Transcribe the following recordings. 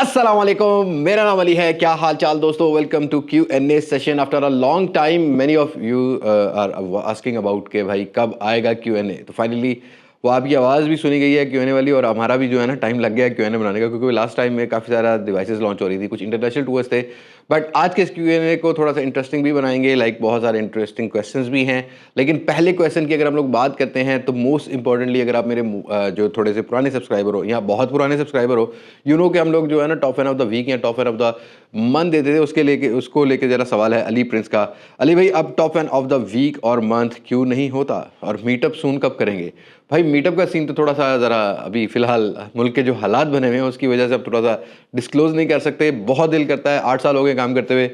अस्सलाम वालेकुम, मेरा नाम अली है। क्या हाल चाल दोस्तों, welcome to Q&A session after a long time. Many of you are asking about के भाई कब आएगा Q&A। तो फाइनली वो आपकी आवाज़ भी सुनी गई है Q&A वाली, और हमारा भी जो है ना टाइम लग गया है Q&A बनाने का, क्योंकि लास्ट टाइम में काफ़ी सारा डिवाइसेस लॉन्च हो रही थी, कुछ इंटरनेशनल टूर्स थे। बट आज के इस Q&A को थोड़ा सा इंटरेस्टिंग भी बनाएंगे, लाइक बहुत सारे इंटरेस्टिंग क्वेश्चंस भी हैं। लेकिन पहले क्वेश्चन की अगर हम लोग बात करते हैं तो मोस्ट इंपॉर्टेंटली, अगर आप मेरे जो थोड़े से पुराने सब्सक्राइबर हो या बहुत पुराने सब्सक्राइबर हो, यू नो कि हम लोग जो है ना top fan of the week या top fan of the month देते थे। उसको लेके जरा सवाल है अली प्रिंस का। अली भाई, अब top fan of the week और मंथ क्यों नहीं होता, और मीटअप सून कब करेंगे? भाई मीटअप का सीन तो थोड़ा सा ज़रा अभी फ़िलहाल मुल्क के जो हालात बने हुए हैं उसकी वजह से अब थोड़ा सा डिस्क्लोज़ नहीं कर सकते। बहुत दिल करता है, 8 साल हो गए काम करते हुए,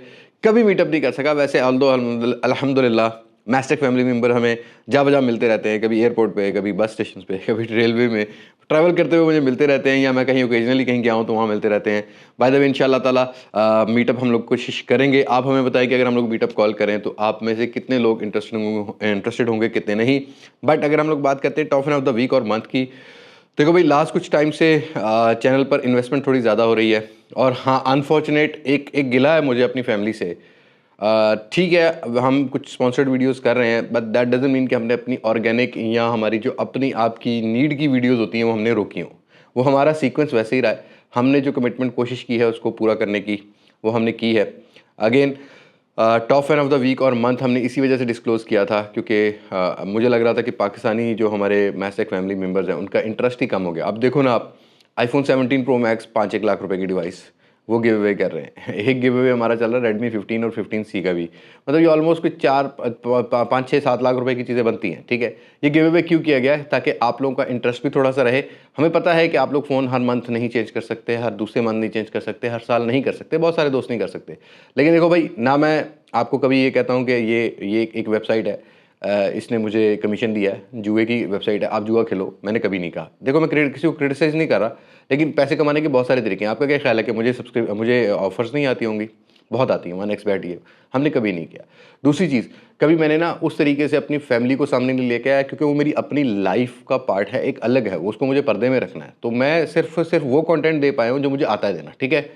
कभी मीटअप नहीं कर सका। वैसे ऑल्दो अल्हम्दुलिल्लाह मैस्टेक फैमिली मेम्बर हमें जा बजा मिलते रहते हैं, कभी एयरपोर्ट पे, कभी बस स्टेशन पे, कभी रेलवे में ट्रैवल करते हुए मुझे मिलते रहते हैं, या मैं कहीं ओकेजनली कहीं गया हूँ तो वहाँ मिलते रहते हैं। बाय द वे इंशाल्लाह ताला मीटअप हम लोग कोशिश करेंगे। आप हमें बताएं कि अगर हम लोग मीटअप कॉल करें तो आप में से कितने लोग इंटरेस्टेड होंगे, कितने नहीं। बट अगर हम लोग बात करते हैं top fan of the week और मंथ की, देखो भाई लास्ट कुछ टाइम से चैनल पर इन्वेस्टमेंट थोड़ी ज़्यादा हो रही है। और हाँ, अनफॉर्चुनेट एक गिला है मुझे अपनी फैमिली से। ठीक है, अब हम कुछ स्पॉन्सर्ड वीडियोस कर रहे हैं, बट दैट डजंट मीन कि हमने अपनी ऑर्गेनिक या हमारी जो अपनी आपकी नीड की वीडियोस होती हैं वो हमने रोकी हों। वो हमारा सीक्वेंस वैसे ही रहा है। हमने जो कमिटमेंट कोशिश की है उसको पूरा करने की, वो हमने की है। Again top fan of the week और मंथ हमने इसी वजह से डिस्क्लोज़ किया था, क्योंकि मुझे लग रहा था कि पाकिस्तानी जो हमारे मैस्टेक फैमिली मेम्बर्स हैं उनका इंटरेस्ट ही कम हो गया। अब देखो ना, आप आईफोन 17 प्रो मैक्स 5-1 लाख रुपए की डिवाइस वो गिव अवे कर रहे हैं। एक गिव अवे हमारा चल रहा है रेडमी 15 और 15C का भी। मतलब ये ऑलमोस्ट कुछ 4-5-6-7 लाख रुपए की चीज़ें बनती हैं। ठीक है, ये गिव अवे क्यों किया गया है? ताकि आप लोगों का इंटरेस्ट भी थोड़ा सा रहे। हमें पता है कि आप लोग फ़ोन हर मंथ नहीं चेंज कर सकते, हर दूसरे मंथ नहीं चेंज कर सकते, हर साल नहीं कर सकते, बहुत सारे दोस्त नहीं कर सकते। लेकिन देखो भाई, ना मैं आपको कभी ये कहता हूँ कि ये एक वेबसाइट है, इसने मुझे कमीशन दिया है, जुए की वेबसाइट है, आप जुआ खेलो, मैंने कभी नहीं कहा। देखो मैं किसी को क्रिटिसाइज़ नहीं कर रहा, लेकिन पैसे कमाने के बहुत सारे तरीके हैं। आपका क्या ख्याल है कि मुझे ऑफर्स नहीं आती होंगी? बहुत आती हैं, 1x बैट ये हमने कभी नहीं किया। दूसरी चीज़, कभी मैंने ना उस तरीके से अपनी फैमिली को सामने नहीं लेके आया, क्योंकि वो मेरी अपनी लाइफ का पार्ट है, एक अलग है, उसको मुझे पर्दे में रखना है। तो मैं सिर्फ वो कंटेंट दे पाया हूँ जो मुझे आता है देना। ठीक है,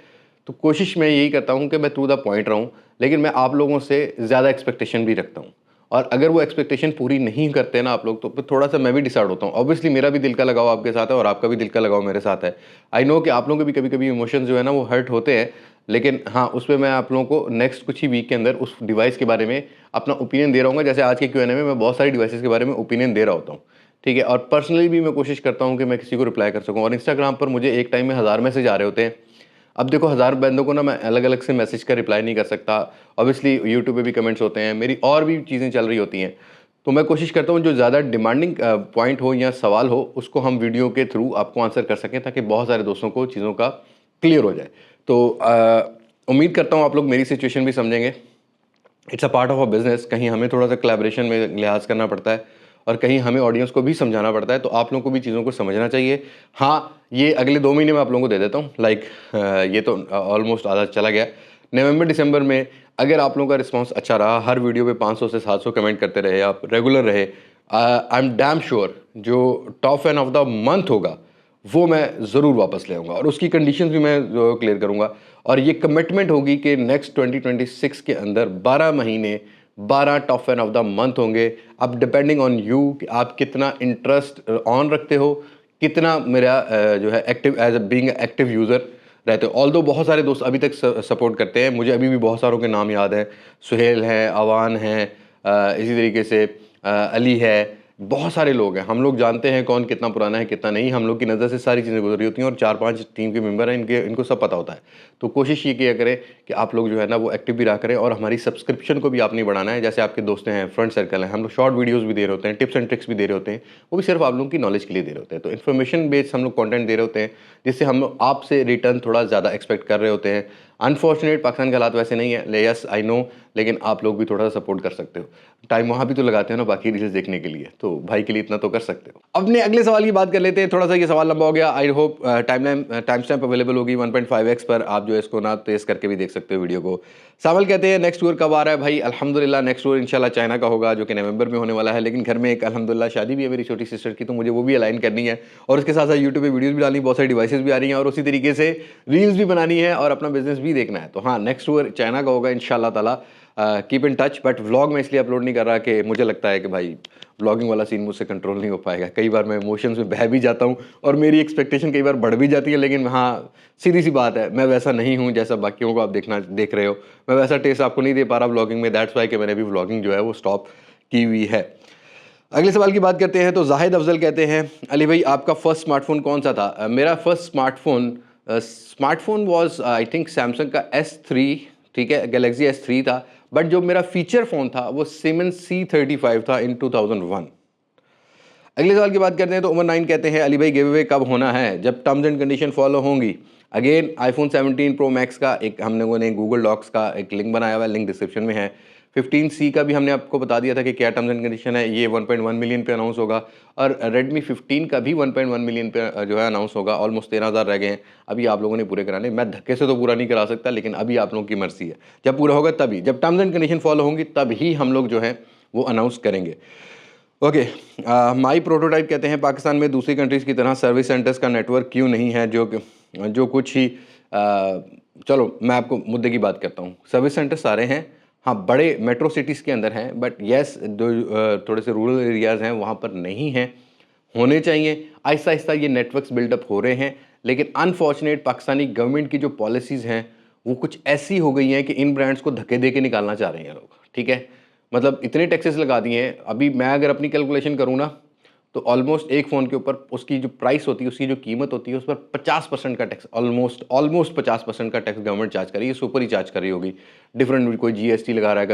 तो कोशिश मैं यही करता हूँ कि मैं टू द पॉइंट रहूँ, लेकिन मैं आप लोगों से ज़्यादा एक्सपेक्टेशन भी रखता हूँ। और अगर वो एक्सपेक्टेशन पूरी नहीं करते ना आप लोग, तो फिर थोड़ा सा मैं भी डिसाइड होता हूँ। ऑब्वियसली मेरा भी दिल का लगाव आपके साथ है और आपका भी दिल का लगाव मेरे साथ है। आई नो कि आप लोगों के भी कभी कभी इमोशंस जो है ना वो हर्ट होते हैं, लेकिन हाँ, उस पर मैं आप लोगों को नेक्स्ट कुछ ही वीक के अंदर उस डिवाइस के बारे में अपना ओपिनियन दे रहा हूँ। जैसे आज के Q&A में मैं बहुत सारी डिवाइसेस के बारे में ओपिनियन दे रहा होता हूँ। ठीक है, और पर्सनली भी मैं कोशिश करता हूँ कि मैं किसी को रिप्लाई कर सकूँ। और इंस्टाग्राम पर मुझे एक टाइम में 1000 मैसेज आ रहे होते हैं। अब देखो, 1000 बंदों को ना मैं अलग अलग से मैसेज का रिप्लाई नहीं कर सकता। ऑब्वियसली यूट्यूब पे भी कमेंट्स होते हैं, मेरी और भी चीज़ें चल रही होती हैं। तो मैं कोशिश करता हूँ जो ज़्यादा डिमांडिंग पॉइंट हो या सवाल हो उसको हम वीडियो के थ्रू आपको आंसर कर सकें, ताकि बहुत सारे दोस्तों को चीज़ों का क्लियर हो जाए। तो उम्मीद करता हूँ आप लोग मेरी सिचुएशन भी समझेंगे। It's a part of a business, कहीं हमें थोड़ा सा कोलैबोरेशन में लिहाज करना पड़ता है, और कहीं हमें ऑडियंस को भी समझाना पड़ता है। तो आप लोगों को भी चीज़ों को समझना चाहिए। हाँ, ये अगले 2 महीने में आप लोगों को दे देता हूँ। लाइक ये तो ऑलमोस्ट आधा चला गया। नवंबर दिसंबर में अगर आप लोगों का रिस्पांस अच्छा रहा, हर वीडियो पे 500 से 700 कमेंट करते रहे, आप रेगुलर रहे, आई एम डैम श्योर जो top fan of the month होगा वो मैं ज़रूर वापस ले आऊँगा, और उसकी कंडीशंस भी मैं जो क्लियर करूँगा। और ये कमिटमेंट होगी कि नेक्स्ट 2026 के अंदर 12 महीने 12 top fan of the month होंगे। अब डिपेंडिंग ऑन यू कि आप कितना इंटरेस्ट ऑन रखते हो, कितना मेरा जो है active as a being active user रहते हो। ऑल्दो बहुत सारे दोस्त अभी तक सपोर्ट करते हैं, मुझे अभी भी बहुत सारों के नाम याद हैं। सुहेल हैं, अवान हैं, इसी तरीके से अली है, बहुत सारे लोग हैं। हम लोग जानते हैं कौन कितना पुराना है कितना नहीं, हम लोग की नज़र से सारी चीज़ें गुजरी होती हैं, और 4-5 टीम के मेंबर हैं, इनको सब पता होता है। तो कोशिश ये किया करें कि आप लोग जो है ना वो एक्टिव भी रहा करें, और हमारी सब्सक्रिप्शन को भी आपने बढ़ाना है। जैसे आपके दोस्त हैं, फ्रेंड सर्कल हैं, हम लोग शॉर्ट वीडियोज़ भी दे रहे होते हैं, टिप्स एंड ट्रिक्स भी दे रहे होते हैं, वो भी सिर्फ आप लोगों की नॉलेज के लिए दे रहे होते हैं। तो इन्फॉर्मेशन बेस्ड हम लोग कॉन्टेंट दे रहे होते हैं, जिससे हम लोग आपसे रिटर्न थोड़ा ज़्यादा एक्सपेक्ट कर रहे होते हैं। अनफॉर्चुनेट पाकिस्तान के हालात वैसे नहीं है, ले यस आई नो, लेकिन आप लोग भी थोड़ा सा सपोर्ट कर सकते हो। टाइम वहाँ भी तो लगाते हो ना बाकी रील्स देखने के लिए, तो भाई के लिए इतना तो कर सकते हो। अपने अगले सवाल की बात कर लेते हैं, थोड़ा सा ये सवाल लंबा हो गया। I hope time stamp available होगी 1.5x पर, आप जो है इसको ना तेज करके भी देख सकते हो वीडियो को। सावल कहते हैं नेक्स्ट टूर कब आ रहा है भाई? अल्हम्दुलिल्लाह नेक्स्ट टूर इंशाल्लाह चाइना का होगा, जो कि नवंबर में होने वाला है। लेकिन घर में एक अल्हम्दुलिल्लाह शादी भी है मेरी छोटी सिस्टर की, तो मुझे वो भी अलाइन करनी है, और उसके साथ साथ यूट्यूब पे वीडियोस भी डालनी, बहुत सारी डिवाइसेस भी आ रही हैं, और उसी तरीके से रील्स भी बनानी है और अपना बिजनेस भी देखना है। तो हाँ, नेक्स्ट टूर चाइना का होगा इंशाल्लाह ताला। Keep in touch. But vlog में इसलिए अपलोड नहीं कर रहा कि मुझे लगता है कि भाई व्लॉगिंग वाला सीन मुझसे कंट्रोल नहीं हो पाएगा। कई बार मैं इमोशंस में बह भी जाता हूँ और मेरी एक्सपेक्टेशन कई बार बढ़ भी जाती है, लेकिन हाँ सीधी सी बात है, मैं वैसा नहीं हूँ जैसा बाकियों को आप देख रहे हो। मैं वैसा टेस्ट आपको नहीं दे पा रहा व्लॉगिंग में, दैट्स वाई कि मैंने भी व्लॉगिंग जो है वो स्टॉप की हुई है। अगले सवाल की बात करते हैं, तो जाहिद अफजल कहते हैं अली भाई आपका फर्स्ट स्मार्टफोन कौन सा था? मेरा first smartphone was I think Samsung का S3, ठीक है, गैलेक्सी S3 था। बट जो मेरा फीचर फ़ोन था वो Siemens C35 था इन 2001। अगले सवाल की बात करते हैं, तो उमर 9 कहते हैं अली भाई गिव अवे कब होना है? जब टर्म्स एंड कंडीशन फॉलो होंगी। अगेन आईफोन 17 प्रो मैक्स का एक हम लोगों ने गूगल डॉक्स का एक लिंक बनाया हुआ है, लिंक डिस्क्रिप्शन में है। 15C का भी हमने आपको बता दिया था कि क्या टर्म्स एंड कंडीशन है, ये 1.1 मिलियन पे अनाउंस होगा। और रेडमी 15 का भी 1.1 मिलियन पे जो है अनाउंस होगा। ऑलमोस्ट 13,000 रह गए हैं अभी आप लोगों ने पूरे कराने। मैं धक्के से तो पूरा नहीं करा सकता, लेकिन अभी आप लोगों की मर्जी है, जब पूरा होगा तभी, जब टर्म्स एंड कंडीशन फॉलो होंगी तभी हम लोग जो है वो अनाउंस करेंगे। ओके, माई प्रोटोटाइप कहते हैं पाकिस्तान में दूसरी कंट्रीज़ की तरह सर्विस सेंटर्स का नेटवर्क क्यों नहीं है? जो कुछ ही चलो मैं आपको मुद्दे की बात करता हूँ। सर्विस सेंटर सारे हैं, हाँ बड़े मेट्रो सिटीज़ के अंदर हैं, बट येस थोड़े से रूरल एरियाज़ हैं वहाँ पर नहीं हैं, होने चाहिए। आहिस्ता आहिस्ता ये नेटवर्क्स बिल्डअप हो रहे हैं, लेकिन अनफॉर्चुनेट पाकिस्तानी गवर्नमेंट की जो पॉलिसीज़ हैं वो कुछ ऐसी हो गई हैं कि इन ब्रांड्स को धक्के दे के निकालना चाह रहे हैं लोग, ठीक है। मतलब इतने टैक्सेस लगा दिए हैं। अभी मैं अगर अपनी कैलकुलेशन करूँ ना, तो ऑलमोस्ट एक फ़ोन के ऊपर उसकी जो प्राइस होती है, उसकी जो कीमत होती है, उस पर 50% का टैक्स, ऑलमोस्ट 50% का टैक्स गवर्नमेंट चार्ज कर रही है, इससे ऊपर ही चार्ज कर रही होगी। डिफरेंट कोई GST लगा रहा है,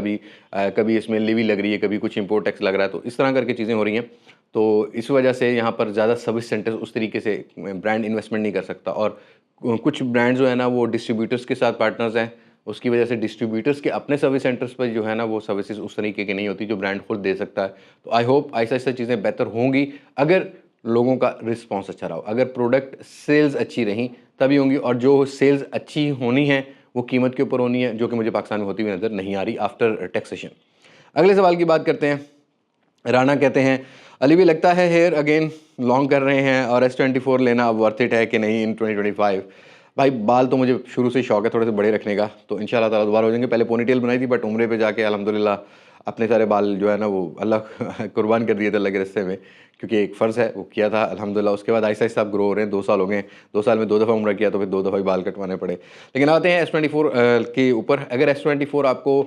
कभी इसमें लेवी लग रही है, कभी कुछ इंपोर्ट टैक्स लग रहा है, तो इस तरह करके चीज़ें हो रही हैं। तो इस वजह से यहाँ पर ज़्यादा सर्विस सेंटर्स उस तरीके से ब्रांड इन्वेस्टमेंट नहीं कर सकता। और कुछ ब्रांड जो है ना वो डिस्ट्रीब्यूटर्स के साथ पार्टनर्स हैं, उसकी वजह से डिस्ट्रीब्यूटर्स के अपने सर्विस सेंटर्स पर जो है ना वो सर्विसेज उस तरीके की नहीं होती जो ब्रांड खुद दे सकता है। तो आई होप ऐसा ऐसा चीज़ें बेहतर होंगी अगर लोगों का रिस्पॉन्स अच्छा रहा, अगर प्रोडक्ट सेल्स अच्छी रहीं तभी होंगी। और जो सेल्स अच्छी होनी है वो कीमत के ऊपर होनी है, जो कि मुझे पाकिस्तान में होती हुई नज़र नहीं आ रही आफ्टर टैक्सेशन। अगले सवाल की बात करते हैं। राना कहते हैं अली भी लगता है हेयर अगेन लॉन्ग कर रहे हैं और S24 लेना अब वर्थ इट है कि नहीं इन 2025? भाई बाल तो मुझे शुरू से शौक है थोड़े से बड़े रखने का, तो इंशाल्लाह ताला दोबारा हो जाएंगे। पहले पोनीटेल बनाई थी, बट उम्रे पे जाके अल्हम्दुलिल्लाह अपने सारे बाल जो है ना वो अल्लाह कुर्बान कर दिए थे अल्लाह के रास्ते में, क्योंकि एक फ़र्ज़ है वो किया था अल्हम्दुलिल्लाह। उसके बाद आहिस्ता आहिस्ता आप ग्रो हो रहे हैं, 2 साल हो गए, 2 साल में 2 दफ़ा उम्र किया, तो फिर 2 दफ़ा ही बाल कटवाने पड़े। लेकिन आते हैं S24 के ऊपर। अगर S24 आपको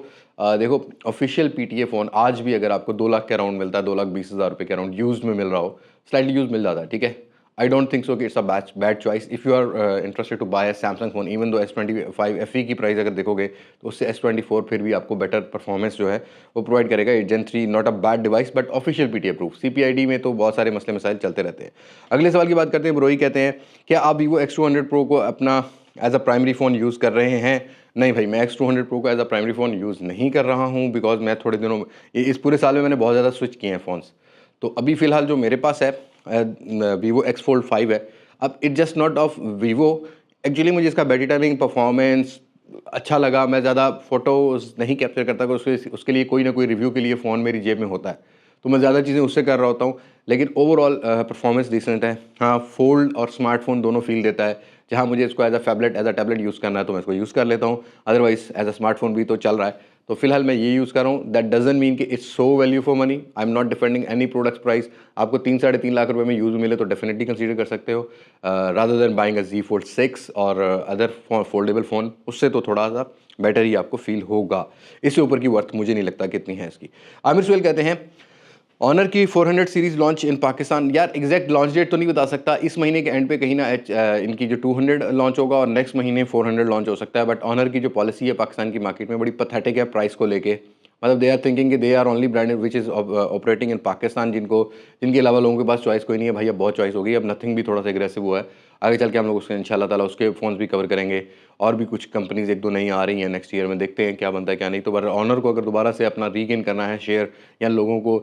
देखो ऑफिशियल PTA फ़ोन आज भी अगर आपको 2 लाख के अराउंड मिलता है, 2,20,000 रुपये के अराउंड यूज्ड में मिल रहा हो, स्लाइटली यूज मिल जाता है, ठीक है। आई डोंट थिंक सो कि it's a bad choice if you are interested to buy a Samsung phone. Even though S25 FE की प्राइस अगर देखोगे तो उससे S24 फिर भी आपको बेटर परफॉर्मेंस जो है वो प्रोवाइड करेगा। Gen 3 not a bad device, but official PTA approve. CPID में तो बहुत सारे मसले मसाइल चलते रहते हैं। अगले सवाल की बात करते हैं। ब्रोई कहते हैं क्या आप Vivo X200 Pro को अपना as a primary phone use कर रहे हैं? नहीं भाई, मैं X200 Pro को as a primary phone use नहीं कर रहा हूँ, बिकॉज मैं थोड़े दिनों इस पूरे साल में मैंने बहुत ज़्यादा स्विच किए हैं फ़ोन्स। तो अभी फ़िलहाल जो मेरे पास है Vivo X Fold 5 है। अब it just not of Vivo, actually मुझे इसका बैटरी टाइमिंग परफॉर्मेंस अच्छा लगा। मैं ज़्यादा फ़ोटोज़ नहीं कैप्चर करता, उसके लिए कोई ना कोई रिव्यू के लिए फ़ोन मेरी जेब में होता है, तो मैं ज़्यादा चीज़ें उससे कर रहा होता हूँ। लेकिन ओवरऑल परफॉर्मेंस डिसेंट है। हाँ, फोल्ड और स्मार्टफोन दोनों फील देता है। जहाँ मुझे इसको एज अ टैबलेट यूज़ करना है तो मैं इसको यूज़ कर लेता हूँ, अदरवाइज एज अ स्मार्टफोन भी तो चल रहा है। तो फिलहाल मैं ये यूज़ कर रहा हूँ। दैट डजंट मीन कि it's so value for money. I am not defending any products price. आपको 3-3.5 लाख रुपए में यूज़ मिले तो डेफिनेटली कंसीडर कर सकते हो, rather than buying a Z Fold 6 और अदर फोल्डेबल फ़ोन। उससे तो थोड़ा सा बेटर ही आपको फील होगा। इससे ऊपर की वर्थ मुझे नहीं लगता कितनी है इसकी। आमिर सुहेल कहते हैं ऑनर की 400 सीरीज लॉन्च इन पाकिस्तान। यार एग्जैक्ट लॉन्च डेट तो नहीं बता सकता, इस महीने के एंड पे कहीं ना इनकी जो 200 लॉन्च होगा और नेक्स्ट महीने 400 लॉन्च हो सकता है। बट ऑनर की जो पॉलिसी है पाकिस्तान की मार्केट में बड़ी पथेटिक है प्राइस को लेके। मतलब दे आर थिंकिंग कि they are only brand which is operating in Pakistan, जिनके अलावा लोगों के पास चॉइस कोई नहीं है। भाई अब बहुत चॉइस हो गई, अब नथिंग भी थोड़ा सा एग्रेसिव हुआ है। आगे चल के हम लोग उसके इंशाल्लाह ताला उसके फ़ोन्स भी कवर करेंगे। और भी कुछ कंपनीज़ 1-2 नई आ रही हैं नेक्स्ट ईयर में, देखते हैं क्या बनता है क्या नहीं। तो ऑनर को अगर दोबारा से अपना रीगेन करना है शेयर, या लोगों को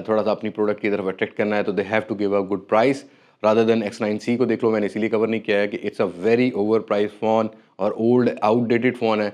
थोड़ा सा अपनी प्रोडक्ट की तरफ अट्रैक्ट करना है, तो they have to give a good price rather than X9C को। देख लो, मैंने इसीलिए कवर नहीं किया है कि it's a very over price phone और ओल्ड आउटडेटेड फ़ोन है।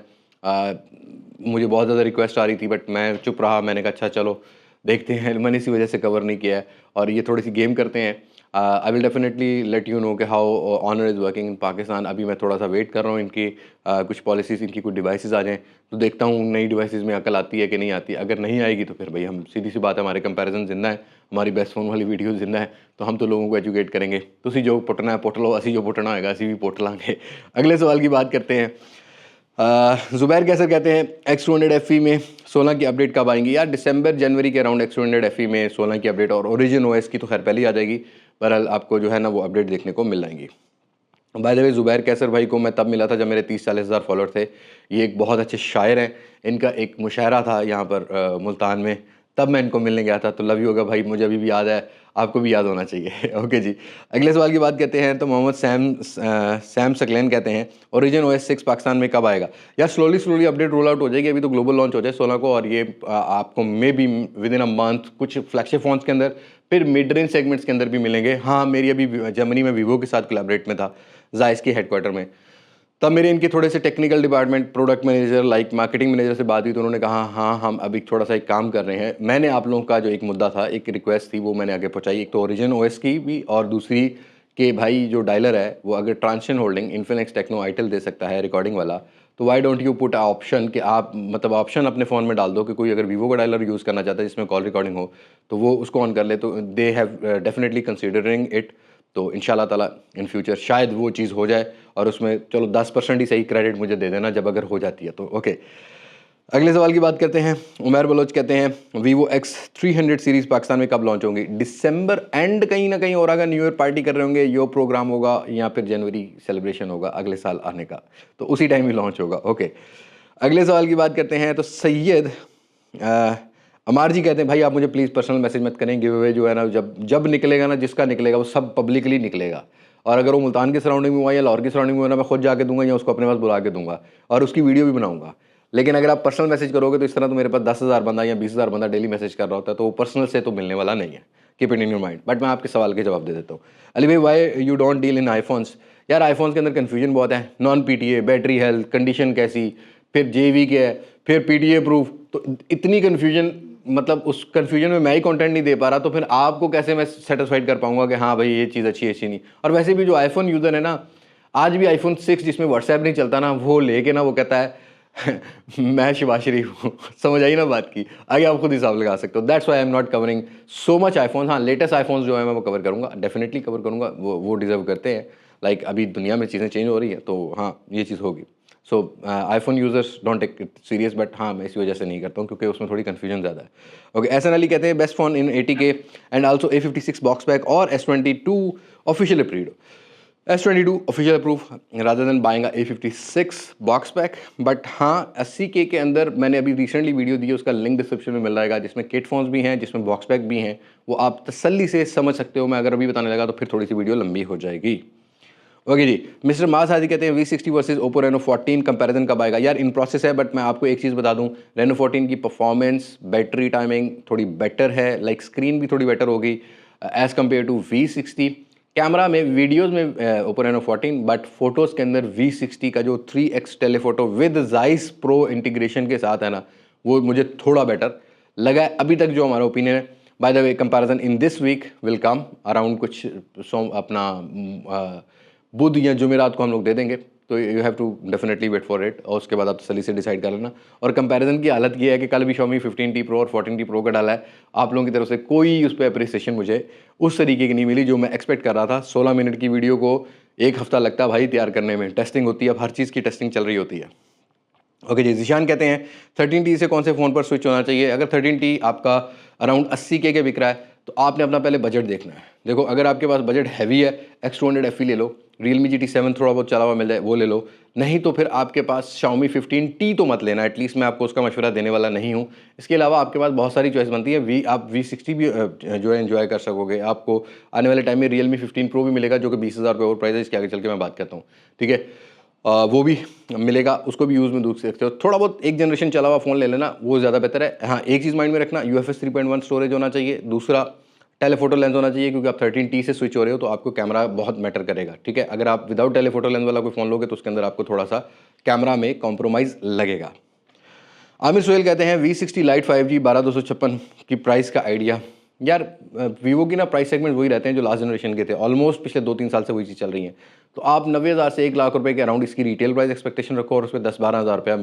मुझे बहुत ज़्यादा रिक्वेस्ट आ रही थी बट मैं चुप रहा। मैंने कहा अच्छा चलो देखते हैं, मैंने इसी वजह से कवर नहीं किया है। और ये थोड़ी सी गेम करते हैं। I will definitely let you know कि how Honor is working in Pakistan. अभी मैं थोड़ा सा वेट कर रहा हूँ इनकी कुछ पॉलिसीज़, इनकी कुछ डिवाइसेस आ जाएँ तो देखता हूँ नई डिवाइसेस में अकल आती है कि नहीं आती। अगर नहीं आएगी तो फिर भाई हम सीधी सी बात है, हमारे कंपैरिजन जिंदा है, हमारी बेस्ट फोन वाली वीडियो जिंदा है, तो हम तो लोगों को एजुकेट करेंगे। तुसी जो पुटना है पुट लो, असी जो पुटना होगा असी भी पुट लांगे। अगले सवाल की बात करते हैं। ज़ुबैर कैसर कहते हैं X200 FE में 16 की अपडेट कब आएंगी? यार दिसंबर जनवरी के अराउंड X200 FE में 16 की अपडेट, और ओरिजिन OS की तो खैर पहले ही आ जाएगी। बहरहाल आपको जो है ना वो अपडेट देखने को मिल जाएंगी। बाय द वे, ज़ुबैर कैसर भाई को मैं तब मिला था जब मेरे 30-40 हज़ार फॉलोअर थे। ये एक बहुत अच्छे शायर हैं। इनका एक मुशायरा था यहाँ पर मुल्तान में, तब मैं इनको मिलने गया था। तो लव यू होगा भाई, मुझे अभी भी याद है, आपको भी याद होना चाहिए। ओके जी, अगले सवाल की बात करते हैं। तो मोहम्मद सैम सकलैन कहते हैं ओरिजिन OS 6 पाकिस्तान में कब आएगा? यार स्लोली अपडेट रोल आउट हो जाएगी। अभी तो ग्लोबल लॉन्च हो जाए 16 को, और ये आपको may be with in a month कुछ फ्लैगशिप फोन्स के अंदर, फिर मिड रेंज सेगमेंट्स के अंदर भी मिलेंगे। हाँ, मेरी अभी जर्मनी में वीवो के साथ कोलैबोरेट में था, जायस के हेडक्वार्टर में। तब मेरे इनके थोड़े से technical department, product manager, like marketing manager से बात हुई, तो उन्होंने कहा हाँ हम अभी थोड़ा सा एक काम कर रहे हैं। मैंने आप लोगों का जो एक मुद्दा था, एक रिक्वेस्ट थी, वो मैंने आगे पहुंचाई। एक तो ओरिजिन OS की भी, और दूसरी कि भाई जो डायलर है वो अगर transition holding Infinix Tecno itel दे सकता है रिकॉर्डिंग वाला, तो why don't you put option कि आप मतलब ऑप्शन अपने फ़ोन में डाल दो कि कोई अगर वीवो का डायलर यूज़ करना चाहता है जिसमें कॉल रिकॉर्डिंग हो, तो वो उसको ऑन कर ले। तो they have definitely considering it. तो इंशाल्लाह ताला इन फ्यूचर शायद वो चीज़ हो जाए, और उसमें चलो 10% ही सही क्रेडिट मुझे दे देना जब अगर हो जाती है तो। ओके, अगले सवाल की बात करते हैं। उमर बलोच कहते हैं वीवो X300 सीरीज़ पाकिस्तान में कब लॉन्च होंगी? दिसंबर एंड कहीं ना कहीं, और अगर न्यू ईयर पार्टी कर रहे होंगे, यो प्रोग्राम होगा, या फिर जनवरी सेलिब्रेशन होगा अगले साल आने का, तो उसी टाइम ही लॉन्च होगा। ओके, अगले सवाल की बात करते हैं। तो सैयद अमार जी कहते हैं भाई आप मुझे प्लीज़ पर्सनल मैसेज मत करें, गिव अवे जो है ना जब निकलेगा ना, जिसका निकलेगा वो सब पब्लिकली निकलेगा। और अगर वो मुल्तान के सराउंडिंग में हुआ या लाहौर के सराउंडिंग में हुआ ना, मैं खुद जाके दूंगा या उसको अपने पास बुला के दूंगा, और उसकी वीडियो भी बनाऊंगा। लेकिन अगर आप पर्सनल मैसेज करोगे तो इस तरह तो मेरे पास 10,000 बंदा या 20,000 बंदा डेली मैसेज कर रहा होता है, तो वो पर्सनल से तो मिलने वाला नहीं है। Keep it in your mind. But मैं आपके सवाल के जवाब दे देता हूँ। अली भाई, why you don't deal in iPhones? यार आईफोन्स के अंदर कन्फ्यूजन बहुत है। Non PTA, battery health, condition कैसी, फिर JV क्या है, फिर PTA प्रूफ, तो इतनी कन्फ्यूजन, मतलब उस कन्फ्यूजन में मैं ही कंटेंट नहीं दे पा रहा, तो फिर आपको कैसे मैं सेटिस्फाइड कर पाऊंगा कि हाँ भाई ये चीज़ अच्छी है अच्छी नहीं। और वैसे भी जो आईफोन यूज़र है ना, आज भी iPhone 6 जिसमें व्हाट्सएप नहीं चलता ना, वो लेके ना वो कहता है मैं शिवाश्री हूँ। समझ आई ना बात की? आगे आप खुद हिसाब लगा सकते हो। That's why I am not covering so much iPhone. हाँ, लेटेस्ट आईफोन्स जो है मैं वो कवर करूँगा, डेफिनेटली कवर करूँगा, वो डिजर्व करते हैं। लाइक अभी दुनिया में चीज़ें चेंज हो रही है, तो हाँ ये चीज़ होगी। So iPhone users don't take it serious, but हाँ मैं इसी वजह से नहीं करता हूँ क्योंकि उसमें थोड़ी कन्फ्यूजन ज़्यादा है। ओके, SN अली कहते हैं best phone in 80K and also A56 box pack और S22 official approved. S22 official approve rather than buying A56 box pack. But हाँ 80K के अंदर मैंने अभी रिसेंटली वीडियो दी है, उसका लिंक डिस्क्रिप्शन में मिल जाएगा, जिसमें किट फोन्स भी हैं, जिसमें बॉक्स पैक भी हैं, वो आप तसल्ली से समझ सकते हो। मैं अगर अभी बताने लगा तो फिर थोड़ी सी वीडियो लंबी हो जाएगी। ओके जी, मिस्टर मास हादी कहते हैं V60 versus Oppo Reno 14 comparison कब आएगा? यार इन प्रोसेस है, बट मैं आपको एक चीज़ बता दूं, रेनो 14 की परफॉर्मेंस, बैटरी टाइमिंग थोड़ी बेटर है, लाइक स्क्रीन भी थोड़ी बेटर होगी as compare to V60। Camera में, वीडियोस में ओप्पो रेनो 14, बट फोटोज़ के अंदर V60 का जो 3x telephoto with Zeiss Pro integration के साथ है ना, वो मुझे थोड़ा बेटर लगा है अभी तक, जो हमारा ओपिनियन है। By the way, comparison in this week will come around कुछ अपना बुध या जुमेरात को हम लोग दे देंगे, तो you have to definitely wait for it, और उसके बाद आप तसल्ली से डिसाइड कर लेना। और कंपैरिजन की हालत ये है कि कल भी Xiaomi 15T Pro और 14T Pro का डाला है, आप लोगों की तरफ से कोई उस पर अप्रिसिएशन मुझे उस तरीके की नहीं मिली जो मैं एक्सपेक्ट कर रहा था। 16 मिनट की वीडियो को 1 हफ्ता लगता है भाई तैयार करने में, टेस्टिंग होती है, अब हर चीज़ की टेस्टिंग चल रही होती है। ओके जी, जिशान कहते हैं 13T से कौन से फ़ोन पर स्विच होना चाहिए? अगर 13T आपका अराउंड 80K के बिक रहा है तो आपने अपना पहले बजट देखना है। देखो, अगर आपके पास बजट हैवी है, X200 FE ले लो, Realme GT7 थोड़ा बहुत चला हुआ मिल जाए वो ले लो, नहीं तो फिर आपके पास Xiaomi 15T तो मत लेना, एटलीस्ट मैं आपको उसका मशवरा देने वाला नहीं हूँ। इसके अलावा आपके पास बहुत सारी चॉइस बनती है, आप V60 भी जो है एंजॉय कर सकोगे। आपको आने वाले टाइम में Realme 15 Pro भी मिलेगा जो कि 20,000 रुपये और प्राइस है, इसके आगे चल के मैं बात करता हूँ, ठीक है। वो भी मिलेगा, उसको भी यूज़ में दूर सकते हो। थोड़ा बहुत एक जनरेशन चला हुआ फ़ोन ले लेना, वो ज़्यादा बेहतर है। हाँ, एक चीज़ माइंड में रखना, UFS 3.1 स्टोरेज होना चाहिए, दूसरा टेलीफोटो लेंस होना चाहिए, क्योंकि आप 13T से स्विच हो रहे हो तो आपको कैमरा बहुत मैटर करेगा, ठीक है। अगर आप विदाउट टेलीफोटो लेंस वाला कोई फ़ोन लोगे तो उसके अंदर आपको थोड़ा सा कैमरा में कॉम्प्रोमाइज़ लगेगा। आमिर सोहेल कहते हैं V60 Lite 5G 12,256 की प्राइस का आइडिया। यार वीवो की ना प्राइस सेगमेंट वही रहते हैं जो लास्ट जनरेशन के थे, ऑलमोस्ट पिछले 2-3 साल से वही चीज़ चल रही है। तो आप 90,000 से 1 लाख रुपए के अराउंड इसकी रिटेल प्राइस एक्सपेक्टेशन रखो और उसमें 10-12 हज़ार रुपया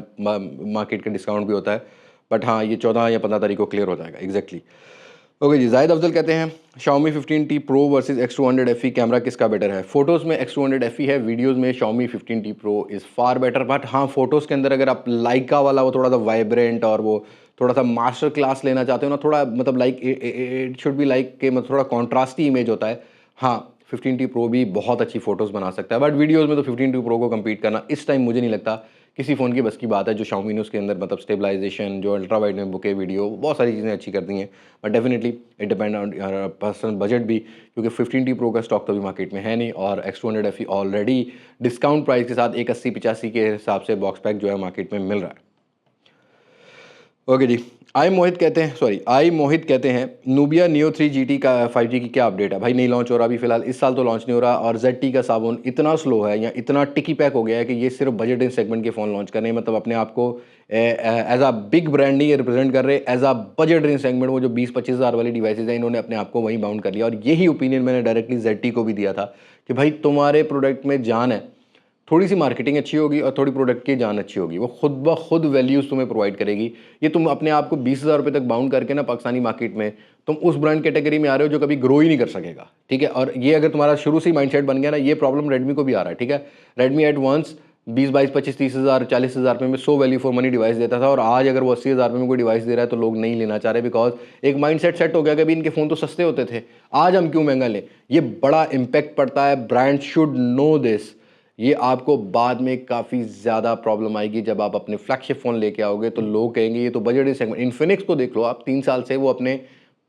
मार्केट का डिस्काउंट भी होता है। बट हाँ, ये 14 या 15 तारीख को क्लियर हो जाएगा एग्जैक्टली। ओके जी, जाहिद अफजल कहते हैं Xiaomi 15T Pro versus X200 FE camera किसका बेटर है? फोटोज़ में X200 FE है, वीडियोस में Xiaomi 15T Pro is far better. But हाँ, फोटोज़ के अंदर अगर आप लाइका वाला वो थोड़ा सा वाइब्रेंट और वो थोड़ा सा मास्टर क्लास लेना चाहते हो ना, थोड़ा मतलब like it should be like के मतलब थोड़ा कॉन्ट्रास्टी इमेज होता है, हाँ 15T Pro भी बहुत अच्छी फोटोज़ बना सकता है। बट वीडियोज़ में तो 15T Pro को कम्पीट करना इस टाइम मुझे नहीं लगता किसी फ़ोन की बस की बात है। जो Xiaomi ने उसके अंदर मतलब स्टेबलाइजेशन, जो अल्ट्रा वाइड में बुके वीडियो, बहुत सारी चीज़ें अच्छी कर दी हैं। But definitely it depend on personal budget भी, क्योंकि 15T Pro का स्टॉक तो अभी मार्केट में है नहीं और X200 FE already discount price के साथ 180-85 के हिसाब से बॉक्स पैक जो है मार्केट में मिल रहा है। ओके जी, आई मोहित कहते हैं नूबिया नियो 3 GT का 5G की क्या अपडेट है? भाई नहीं लॉन्च हो रहा अभी फ़िलहाल, इस साल तो लॉन्च नहीं हो रहा। और ZT का साबुन इतना स्लो है या इतना टिकी पैक हो गया है कि ये सिर्फ बजट रेंज सेगमेंट के फ़ोन लॉन्च करने, मतलब अपने आप को एज अ बिग ब्रांड नहीं रिप्रेजेंट कर रहे, as a budget range segment वो जो 20-25 हज़ार वाली डिवाइसेज हैं इन्होंने अपने आप को वहीं बाउंड कर लिया। और यही ओपिनियन मैंने डायरेक्टली ZT को भी दिया था कि भाई तुम्हारे प्रोडक्ट में जान है, थोड़ी सी मार्केटिंग अच्छी होगी और थोड़ी प्रोडक्ट की जान अच्छी होगी, वो खुद ब खुद वैल्यूज़ तुम्हें प्रोवाइड करेगी। ये तुम अपने आप को 20,000 रुपये तक बाउंड करके ना पाकिस्तानी मार्केट में तुम उस ब्रांड कैटेगरी में आ रहे हो जो कभी ग्रो ही नहीं कर सकेगा, ठीक है। और ये अगर तुम्हारा शुरू से ही माइंडसेट बन गया ना, ये प्रॉब्लम रेडमी को भी आ रहा है, ठीक है। रेडमी एट वंस 20-22-25-30 हज़ार 40,000 रुपये में 100 वैल्यू फॉर मनी डिवाइस देता था और आज अगर वो 80,000 रुपये में कोई डिवाइस दे रहा है तो लोग नहीं लेना चाह रहे, बिकॉज एक माइंडसेट सेट हो गया कि अभी इनके फ़ोन तो सस्ते होते थे, आज हम क्यों महंगा लें। ये बड़ा इम्पैक्ट पड़ता है, ब्रांड शुड नो दिस। ये आपको बाद में काफ़ी ज़्यादा प्रॉब्लम आएगी जब आप अपने फ्लैगशिप फ़ोन लेके आओगे तो लोग कहेंगे ये तो बजट सेगमेंट। इन्फिनिक्स को देख लो आप, 3 साल से वो अपने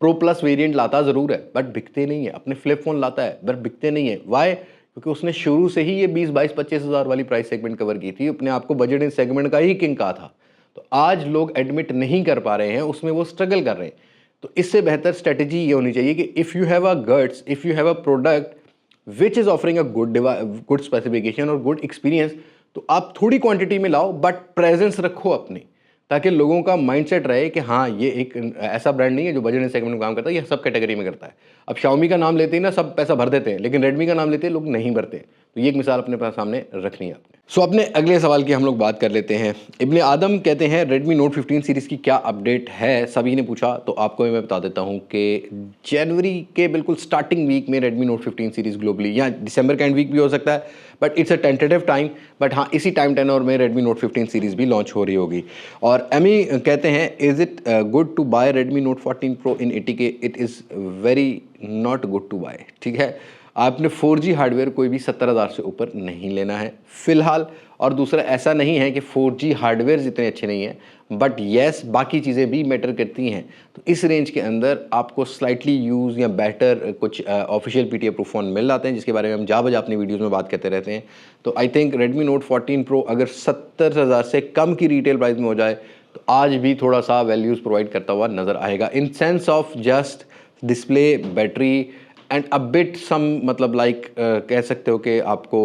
प्रो प्लस वेरिएंट लाता ज़रूर है बट बिकते नहीं है, अपने फ्लिप फ़ोन लाता है बट बिकते नहीं है। वाई? क्योंकि उसने शुरू से ही ये 20-22-25 हज़ार वाली प्राइस सेगमेंट कवर की थी, अपने आप को बजट सेगमेंट का ही किंग कहा था। तो आज लोग एडमिट नहीं कर पा रहे हैं, उसमें वो स्ट्रगल कर रहे हैं। तो इससे बेहतर स्ट्रेटजी ये होनी चाहिए कि if you have a guts, if you have a product which is offering a good specification और गुड एक्सपीरियंस, तो आप थोड़ी क्वांटिटी में लाओ बट प्रेजेंस रखो अपनी, ताकि लोगों का माइंडसेट रहे कि हाँ ये एक ऐसा ब्रांड नहीं है जो बजट सेगमेंट में काम करता है, ये सब कैटेगरी में करता है। अब Xiaomi का नाम लेते ही ना सब पैसा भर देते हैं, लेकिन Redmi का नाम लेते हैं लोग नहीं भरते। तो ये एक मिसाल अपने पास सामने रखनी है आपने। सो अपने अगले सवाल की हम लोग बात कर लेते हैं। इब्ने आदम कहते हैं Redmi Note 15 सीरीज़ की क्या अपडेट है, सभी ने पूछा तो आपको मैं बता देता हूँ कि जनवरी के बिल्कुल स्टार्टिंग वीक में Redmi Note 15 सीरीज़ ग्लोबली, या दिसंबर का एंड वीक भी हो सकता है, but it's a tentative time, but हाँ इसी टाइम टेनर में Redmi Note 15 सीरीज़ भी लॉन्च हो रही होगी। और एमी कहते हैं is it good to buy Redmi Note 14 Pro in 80K? It is very not good to buy, ठीक है। आपने 4G हार्डवेयर कोई भी 70,000 से ऊपर नहीं लेना है फ़िलहाल। और दूसरा ऐसा नहीं है कि 4G हार्डवेयर इतने अच्छे नहीं हैं, बट येस बाकी चीज़ें भी मैटर करती हैं। तो इस रेंज के अंदर आपको स्लाइटली यूज़ या बेटर कुछ ऑफिशियल PTA प्रूफ फ़ोन मिल जाते हैं, जिसके बारे में हम जा बजा अपनी वीडियोज़ में बात करते रहते हैं। तो I think Redmi Note 14 Pro अगर 70,000 से कम की रिटेल प्राइस में हो जाए तो आज भी थोड़ा सा वैल्यूज़ प्रोवाइड करता हुआ नज़र आएगा, in sense of just display, battery and a bit some, मतलब लाइक कह सकते हो कि आपको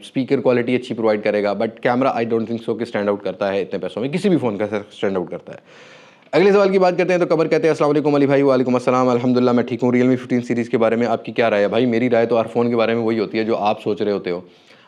स्पीकर क्वालिटी अच्छी प्रोवाइड करेगा, but camera I don't think so कि स्टैंड आउट करता है इतने पैसों में, किसी भी फ़ोन का स्टैंड आउट करता है। अगले सवाल की बात करते हैं तो कमर कहते हैं अस्सलाम वालेकुम अली भाई। वालेकुम अस्सलाम, अल्हम्दुलिल्लाह मैं ठीक हूँ। Realme 15 सीरीज़ के बारे में आपकी क्या राय है? भाई मेरी राय तो हर फ़ोन के बारे में वही होती है जो आप सोच रहे होते हो,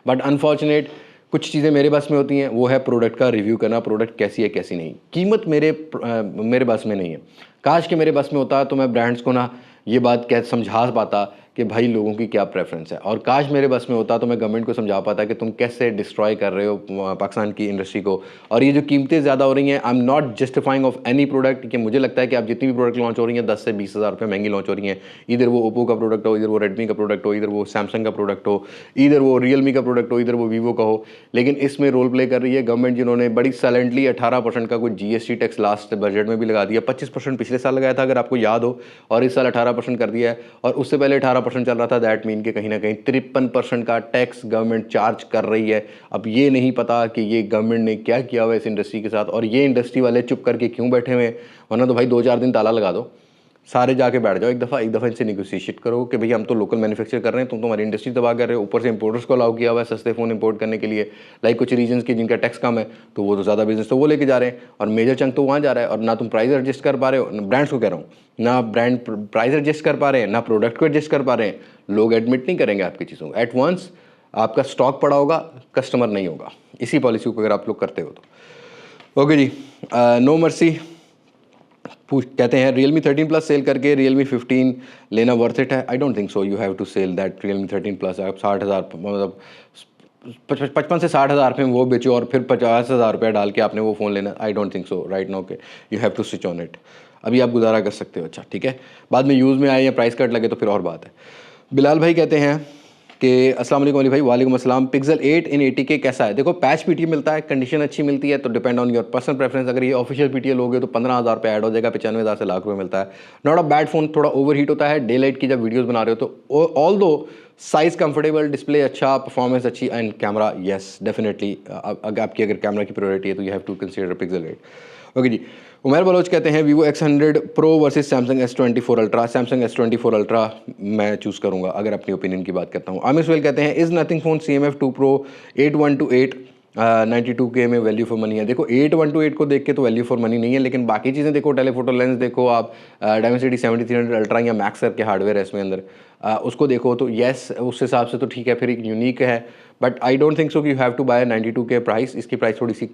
बट अनफॉर्चुनेट कुछ चीज़ें मेरे बस में होती हैं, वो है प्रोडक्ट का रिव्यू करना, प्रोडक्ट कैसी है कैसी नहीं। कीमत मेरे बस में नहीं है। काश कि मेरे बस में होता तो मैं ब्रांड्स को ना ये बात समझा पाता कि भाई लोगों की क्या प्रेफरेंस है। और काश मेरे बस में होता तो मैं गवर्नमेंट को समझा पाता कि तुम कैसे डिस्ट्रॉय कर रहे हो पाकिस्तान की इंडस्ट्री को। और ये जो कीमतें ज़्यादा हो रही हैं, I am not justifying of any product, कि मुझे लगता है कि आप जितनी भी प्रोडक्ट लॉन्च हो रही हैं 10 से 20 हज़ार रुपये महंगी लॉन्च हो रही हैं, इधर वो ओप्पो का प्रोडक्ट हो, इधर वो रेडमी का प्रोडक्ट हो, इधर वो सैमसंग का प्रोडक्ट हो, इधर वो रियलमी का प्रोडक्ट हो, इधर वो वीवो का हो। लेकिन इसमें रोल प्ले कर रही है गवर्नमेंट, जिन्होंने बड़ी साइलेंटली 18% का कुछ GST टैक्स लास्ट बजट में भी लगा दिया। 25% पिछले साल लगाया था अगर आपको याद हो, और इस साल 18% कर दिया है। और उससे पहले 18% चल रहा था। दैट मीन कि कहीं ना कहीं 53% का टैक्स गवर्नमेंट चार्ज कर रही है। अब ये नहीं पता कि ये गवर्नमेंट ने क्या किया हुआ है इस इंडस्ट्री के साथ, और ये इंडस्ट्री वाले चुप करके क्यों बैठे हुए हैं। वरना तो भाई 2-4 दिन ताला लगा दो, सारे जाके बैठ जाओ, एक दफ़ा इनसे निगोशिएट करो कि भैया हम तो लोकल मैन्युफैक्चर कर रहे हैं, तुम तुम्हारी इंडस्ट्री तबाह कर रहे हो, ऊपर से इंपोर्टर्स को अलाउ किया हुआ है सस्ते फ़ोन इंपोर्ट करने के लिए। लाइक कुछ रीजन्स की जिनका टैक्स कम है तो वो तो ज़्यादा बिजनेस तो वो लेके जा रहे हैं, और मेजर चंक तो वहाँ जा रहा है। और ना तुम प्राइस एडजस्ट कर पा रहे हो, ब्रांड्स को कह रहा हूँ, ना ब्रांड प्राइस एडजस्ट कर पा रहे हैं, ना प्रोडक्ट को एडजस्ट कर पा रहे हैं। लोग एडमिट नहीं करेंगे आपकी चीज़ों को। एट वंस आपका स्टॉक पड़ा होगा, कस्टमर नहीं होगा। इसी पॉलिसी को अगर आप लोग करते हो तो ओके जी। नो मर्सी कहते हैं Realme 13 Plus सेल करके Realme 15 लेना वर्थ इट है। I don't think so, you have to sell that Realme 13 Plus। आप 60,000 मतलब 55 से 60,000 रुपये में वो बेचो और फिर 50,000 रुपया डाल के आपने वो फ़ोन लेना। I don't think so right now के you have to switch on it. अभी आप गुजारा कर सकते हो, अच्छा ठीक है, बाद में यूज़ में आए या प्राइस कट लगे तो फिर और बात है। बिलाल भाई कहते हैं कि अस्सलाम वालेकुम अली भाई। वालेकुम अस्सलाम। पिक्सल 8 इन 80K कैसा है? देखो पैच PTO मिलता है, कंडीशन अच्छी मिलती है, तो depend on your personal preference. अगर ये ऑफिशियल PTO लोगे तो 15,000 रुपये ऐड हो जाएगा, 95,000 से लाख रुपये मिलता है। नॉट अ बैड फ़ोन, थोड़ा ओवर हीट होता है डे लाइट की जब वीडियोज़ बना रहे हो तो। Although size comfortable, display अच्छा, परफॉर्मेंस अच्छी, एंड कैमरा येस डेफिनेटली अगर कैमरा की प्रायोरिटी है तो you have to consider pixel 8। Okay जी। उमर बलोच कहते हैं Vivo X100 Pro versus Samsung S24 Ultra। Samsung S24 Ultra मैं चूज़ करूँगा अगर अपनी ओपिनियन की बात करता हूँ। आमिर सुहेल कहते हैं is nothing phone CMF2 Pro 8128 92K में वैल्यू फॉर मनी है। देखो 8128 को देख के तो वैल्यू फॉर मनी नहीं है, लेकिन बाकी चीज़ें देखो, टेलीफोटो लेंस देखो आप, Dimensity 7300 अल्ट्रा या मैक्स करके हार्डवेयर है इसमें अंदर, उसको देखो तो येस उस हिसाब से तो ठीक है, फिर एक यूनिक है। But I don't think so कि you have to buy 92K price. इसकी प्राइस थोड़ी सी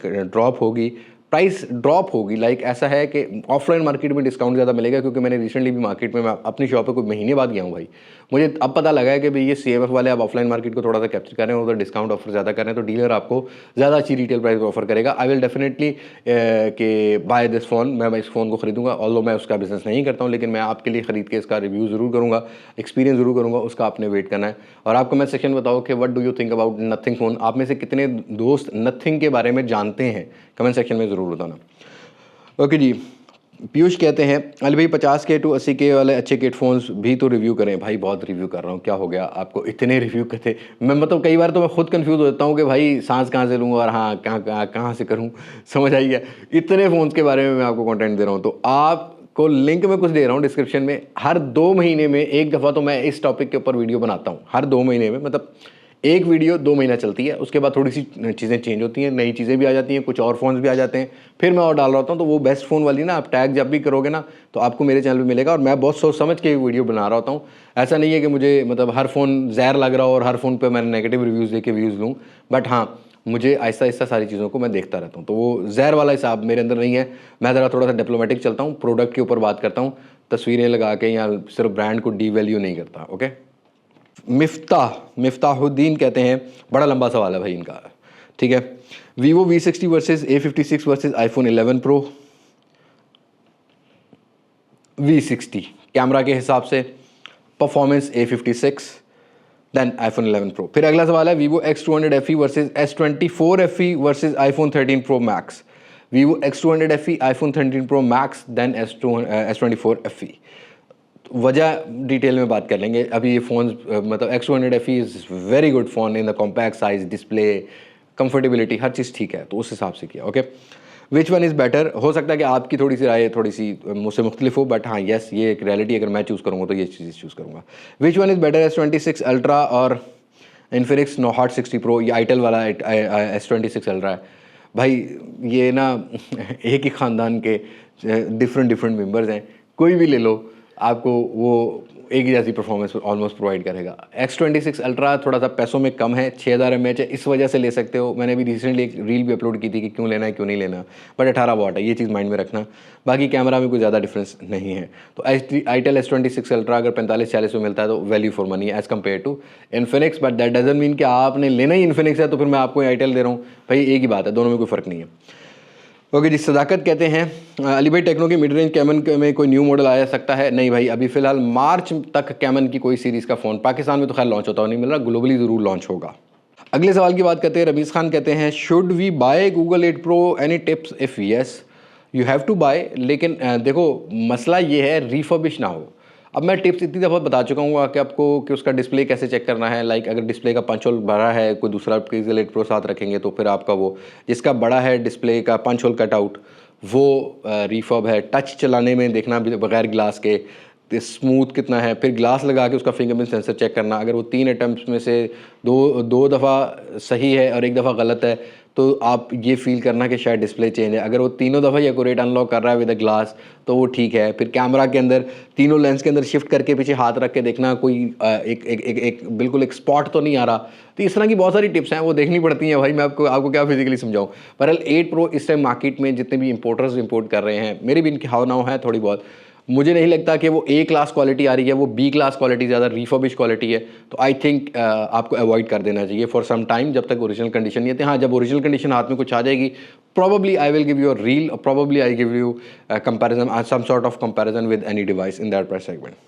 ड्रॉप होगी, लाइक ऐसा है कि ऑफलाइन मार्केट में डिस्काउंट ज़्यादा मिलेगा, क्योंकि मैंने रिसेंटली भी मार्केट में, मैं अपनी शॉप पे कोई महीने बाद गया हूँ भाई, मुझे अब पता लगा है कि भाई ये CMF वाले अब ऑफलाइन मार्केट को थोड़ा सा कैप्चर कर रहे हैं, उधर डिस्काउंट ऑफर ज़्यादा कर रहे हैं, तो डीलर आपको ज़्यादा अच्छी रिटेल प्राइस ऑफर करेगा। आई विल डेफिनेटली कि बाय दिस फ़ोन, मैं इस फ़ोन को खरीदूंगा। ऑल्दो मैं उसका बिजनेस नहीं करता हूँ, लेकिन मैं आपके लिए ख़रीद के इसका रिव्यू ज़रूर करूँगा, एक्सपीरियंस ज़रूर करूँगा, उसका आपने वेट करना है। और आप कमेंट सेक्शन में बताओ कि what do you think about nothing phone. आप में से कितने दोस्त नथिंग के बारे में जानते हैं, कमेंट सेक्शन में ज़रूर बताना। ओके जी। पीयूष कहते हैं अली भाई 50K to 80K वाले अच्छे किट फ़ोन्स भी तो रिव्यू करें। भाई बहुत रिव्यू कर रहा हूँ, क्या हो गया आपको इतने रिव्यू करते? मैं मतलब कई बार तो मैं खुद कंफ्यूज हो जाता हूँ कि भाई सांस कहाँ से लूँगा और हाँ कहाँ से करूँ, समझ आई है। इतने फ़ोन्स के बारे में मैं आपको कंटेंट दे रहा हूँ, तो आपको लिंक में कुछ दे रहा हूँ डिस्क्रिप्शन में। हर 2 महीने में एक दफ़ा तो मैं इस टॉपिक के ऊपर वीडियो बनाता हूँ। हर 2 महीने में, मतलब एक वीडियो 2 महीना चलती है, उसके बाद थोड़ी सी चीज़ें चेंज होती हैं, नई चीज़ें भी आ जाती हैं, कुछ और फ़ोन्स भी आ जाते हैं, फिर मैं और डाल रहा होता हूँ। तो वो बेस्ट फ़ोन वाली ना आप टैग जब भी करोगे ना तो आपको मेरे चैनल पे मिलेगा, और मैं बहुत सोच समझ के वीडियो बना रहा होता हूँ। ऐसा नहीं है कि मुझे मतलब हर फ़ोन जहर लग रहा हो और हर फ़ोन पर मैंने नेगेटिव रिव्यूज़ दे के व्यूज़ लूँ, बट हाँ मुझे आहिस्ता आहिस्ता सारी चीज़ों को मैं देखता रहता हूँ। तो वो जहर वाला हिसाब मेरे अंदर नहीं है। मैं ज़रा थोड़ा सा डिप्लोमेटिक चलता हूँ, प्रोडक्ट के ऊपर बात करता हूँ, तस्वीरें लगा के या सिर्फ ब्रांड को डीवैल्यू नहीं करता। ओके। मिफ्ताहुद्दीन कहते हैं बड़ा लंबा सवाल है भाई इनका, ठीक है। Vivo V60 versus A56 versus iPhone 11 Pro। V60 camera के हिसाब से, performance A56, then iPhone 11 Pro। फिर अगला सवाल है Vivo X200 FE versus S24 FE versus iPhone 13 Pro Max। Vivo X200 FE, iPhone 13 Pro Max, then S24 FE। वजह detail में बात कर लेंगे। अभी ये फ़ोन मतलब X200 FE is very good phone in the compact size, display, comfortability, हर चीज़ ठीक है, तो उस हिसाब से किया। Okay. Which one is better? हो सकता है कि आपकी थोड़ी सी राय थोड़ी सी मुझसे मुख्तलिफ हो, बट हाँ येस ये एक रियलिटी, अगर मैं चूज़ करूँगा तो ये चीज़ चूज़ करूँगा। विच one is better, S26 ultra और इन्फिनिक्स Hot 60 Pro? ये आईटेल वाला S26 अल्ट्रा है भाई। ये ना एक ही ख़ानदान के डिफरेंट मेंबर्स हैं, कोई भी ले लो, आपको वो एक ही जैसी परफॉर्मेंस ऑलमोस्ट प्रोवाइड करेगा। X26 अल्ट्रा थोड़ा सा पैसों में कम है, 6000 mAh है, इस वजह से ले सकते हो। मैंने अभी रिसेंटली एक रील भी अपलोड की थी कि क्यों लेना है क्यों नहीं लेना, बट 18 वाट है, ये चीज़ माइंड में रखना। बाकी कैमरा में कोई ज़्यादा डिफरेंस नहीं है। तो itel S26 अल्ट्रा अगर 45-40 में मिलता है तो वैल्यू फॉर मनी है as compare to Infinix, but that doesn't mean कि आपने लेना ही इन्फिनिक्स है तो फिर मैं आपको itel दे रहा हूँ। भाई एक ही बात है, दोनों में कोई फ़र्क नहीं है। ओके जी, सदाकत कहते हैं अली भाई टेक्नो की मिड रेंज कैमन में कोई न्यू मॉडल आ सकता है? नहीं भाई, अभी फिलहाल मार्च तक कैमन की कोई सीरीज़ का फ़ोन पाकिस्तान में तो खैर लॉन्च होता हुआ नहीं मिल रहा, ग्लोबली ज़रूर लॉन्च होगा। अगले सवाल की बात करते हैं। रमीज़ खान कहते हैं should we buy Google 8 Pro, any tips? If yes you have to buy, लेकिन देखो मसला ये है रिफर्बिश ना हो। अब मैं टिप्स इतनी दफ़ा बता चुका हूँ कि आपको कि उसका डिस्प्ले कैसे चेक करना है। लाइक अगर डिस्प्ले का पंच होल बड़ा है, कोई दूसरा गूगल 8 प्रो साथ रखेंगे तो फिर आपका वो जिसका बड़ा है डिस्प्ले का पंच होल कटआउट वो रिफर्ब है। टच चलाने में देखना बगैर ग्लास के स्मूथ कितना है, फिर ग्लास लगा के उसका फिंगरप्रिंट सेंसर चेक करना। अगर वो 3 अटैम्प्ट्स में से दो दफ़ा सही है और एक दफ़ा गलत है तो आप ये फील करना कि शायद डिस्प्ले चेंज है। अगर वो तीनों दफ़ा ही एक्यूरेट अनलॉक कर रहा है विद अ ग्लास तो वो ठीक है। फिर कैमरा के अंदर तीनों लेंस के अंदर शिफ्ट करके पीछे हाथ रख के देखना कोई एक बिल्कुल एक स्पॉट तो नहीं आ रहा। तो इस तरह की बहुत सारी टिप्स हैं, वो देखनी पड़ती हैं भाई। मैं आपको क्या फिजिकली समझाऊँ। बहरहाल 8 प्रो इस टाइम मार्केट में जितने भी इंपोर्टर्स इंपोर्ट कर रहे हैं, मेरी भी इनकी हाव नाव है थोड़ी बहुत, मुझे नहीं लगता कि वो ए क्लास क्वालिटी आ रही है, वो बी क्लास क्वालिटी ज़्यादा रिफर्बिश क्वालिटी है। तो आई थिंक आपको अवॉइड कर देना चाहिए फॉर सम टाइम, जब तक ओरिजिनल कंडीशन नहीं आती। हाँ, जब ओरिजिनल कंडीशन हाथ में कुछ आ जाएगी, probably I will give you a reel, or probably I give you a comparison, some sort of comparison with any device in that price segment.